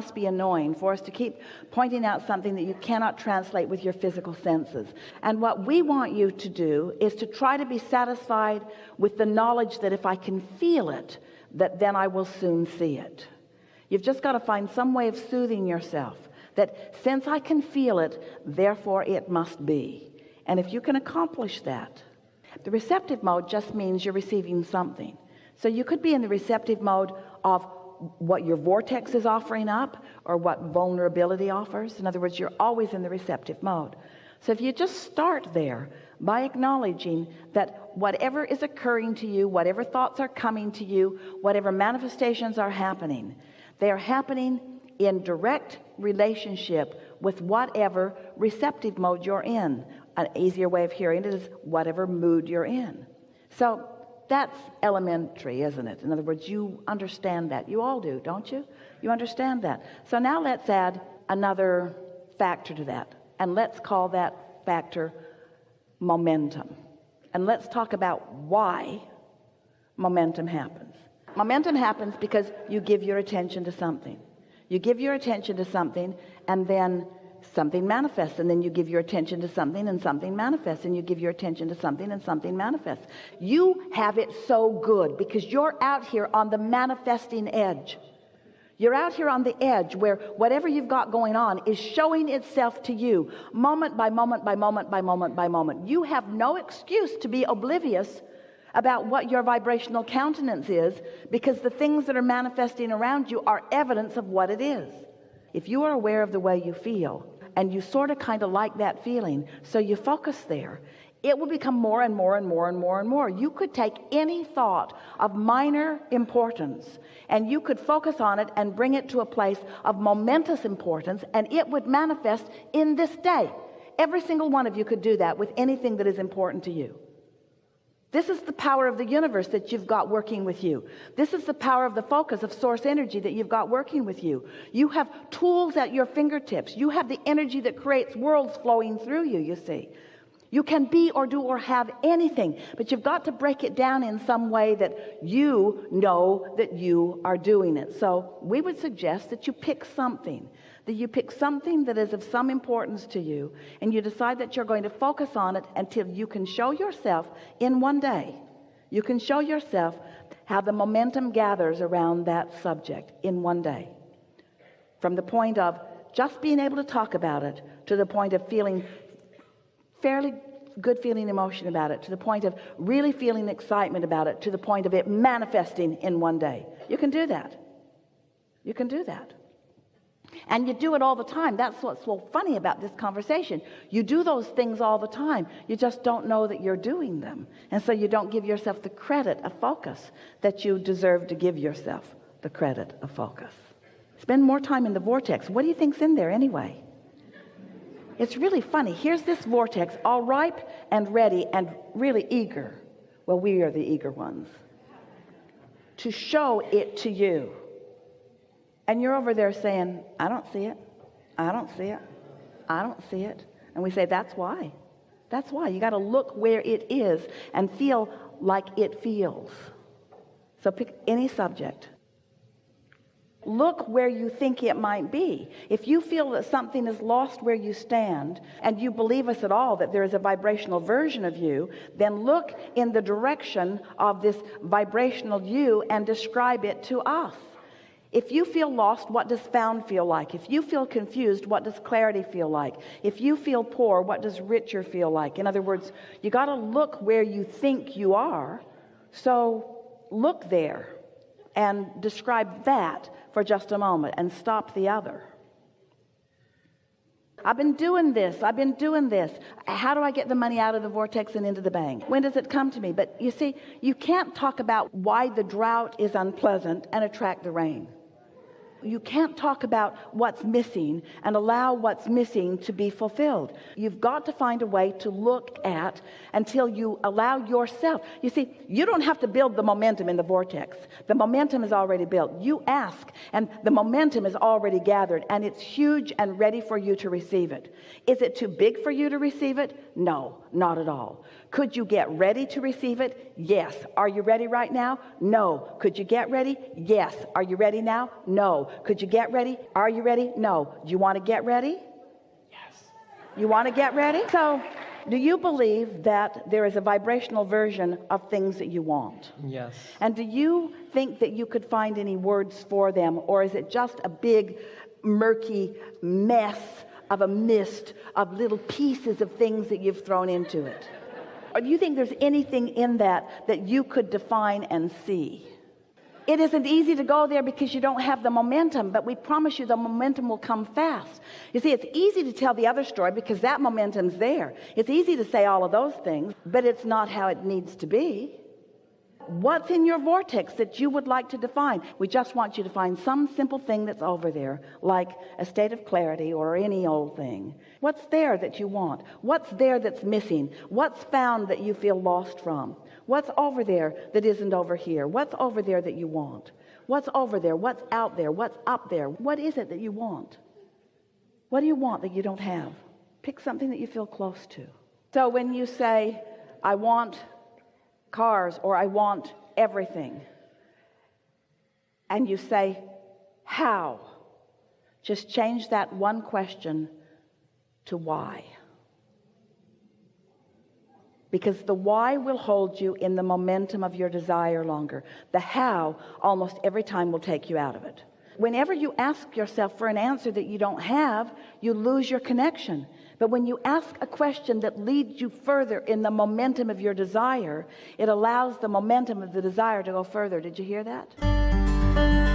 must be annoying for us to keep pointing out something that you cannot translate with your physical senses. And what we want you to do is to try to be satisfied with the knowledge that if I can feel it, that then I will soon see it. You've just got to find some way of soothing yourself, that since I can feel it, therefore it must be. And if you can accomplish that, the receptive mode just means you're receiving something. So you could be in the receptive mode of what your vortex is offering up or what vulnerability offers. In other words, you're always in the receptive mode. So if you just start there by acknowledging that whatever is occurring to you, whatever thoughts are coming to you, whatever manifestations are happening, they are happening in direct relationship with whatever receptive mode you're in. An easier way of hearing it is whatever mood you're in. So that's elementary, isn't it? In other words, you understand that. You all do, don't you? You understand that. So now let's add another factor to that, and let's call that factor momentum. And let's talk about why momentum happens. Momentum happens because you give your attention to something. You give your attention to something, and then something manifests, and then you give your attention to something and something manifests, and you give your attention to something and something manifests. You have it so good because you're out here on the manifesting edge. You're out here on the edge where whatever you've got going on is showing itself to you moment by moment by moment by moment by moment. You have no excuse to be oblivious about what your vibrational countenance is, because the things that are manifesting around you are evidence of what it is. If you are aware of the way you feel, and you sort of kind of like that feeling, so you focus there, it will become more and more and more and more and more. You could take any thought of minor importance and you could focus on it and bring it to a place of momentous importance, and it would manifest in this day. Every single one of you could do that with anything that is important to you. This is the power of the universe that you've got working with you. This is the power of the focus of source energy that you've got working with you. You have tools at your fingertips. You have the energy that creates worlds flowing through you, you see. You can be or do or have anything, but you've got to break it down in some way that you know that you are doing it. So we would suggest that you pick something. That you pick something that is of some importance to you, and you decide that you're going to focus on it until you can show yourself in one day. You can show yourself how the momentum gathers around that subject in one day. From the point of just being able to talk about it to the point of feeling fairly good feeling emotion about it, to the point of really feeling excitement about it, to the point of it manifesting in one day. You can do that. You can do that. And you do it all the time. That's what's so funny about this conversation. You do those things all the time. You just don't know that you're doing them. And so you don't give yourself the credit of focus that you deserve to give yourself the credit of focus. Spend more time in the vortex. What do you think's in there anyway? It's really funny. Here's this vortex, all ripe and ready and really eager. Well, we are the eager ones. To show it to you. And you're over there saying, I don't see it. I don't see it. I don't see it. And we say, that's why. That's why. You got to look where it is and feel like it feels. So pick any subject. Look where you think it might be. If you feel that something is lost where you stand, and you believe us at all that there is a vibrational version of you, then look in the direction of this vibrational you and describe it to us. If you feel lost, what does found feel like? If you feel confused, what does clarity feel like? If you feel poor, what does richer feel like? In other words, you got to look where you think you are. So look there and describe that for just a moment and stop the other. I've been doing this. I've been doing this. How do I get the money out of the vortex and into the bank? When does it come to me? But you see, you can't talk about why the drought is unpleasant and attract the rain. You can't talk about what's missing and allow what's missing to be fulfilled. You've got to find a way to look at until you allow yourself. You see, you don't have to build the momentum in the vortex. The momentum is already built. You ask, and the momentum is already gathered, and it's huge and ready for you to receive it. Is it too big for you to receive it? No, not at all. Could you get ready to receive it? Yes. Are you ready right now? No. Could you get ready? Yes. Are you ready now? No. Could you get ready? Are you ready? No. Do you want to get ready? Yes. You want to get ready? So do you believe that there is a vibrational version of things that you want? Yes. And do you think that you could find any words for them, or is it just a big murky mess of a mist of little pieces of things that you've thrown into it? Or do you think there's anything in that that you could define and see? It isn't easy to go there because you don't have the momentum, but we promise you the momentum will come fast. You see, it's easy to tell the other story because that momentum's there. It's easy to say all of those things, but it's not how it needs to be. What's in your vortex that you would like to define? We just want you to find some simple thing that's over there, like a state of clarity or any old thing. What's there that you want? What's there that's missing? What's found that you feel lost from? What's over there that isn't over here? What's over there that you want? What's over there? What's out there? What's up there? What is it that you want? What do you want that you don't have? Pick something that you feel close to. So when you say, I want cars, or I want everything, and you say, how? Just change that one question to why. Because the why will hold you in the momentum of your desire longer. The how almost every time will take you out of it. Whenever you ask yourself for an answer that you don't have, you lose your connection. But when you ask a question that leads you further in the momentum of your desire, it allows the momentum of the desire to go further. Did you hear that?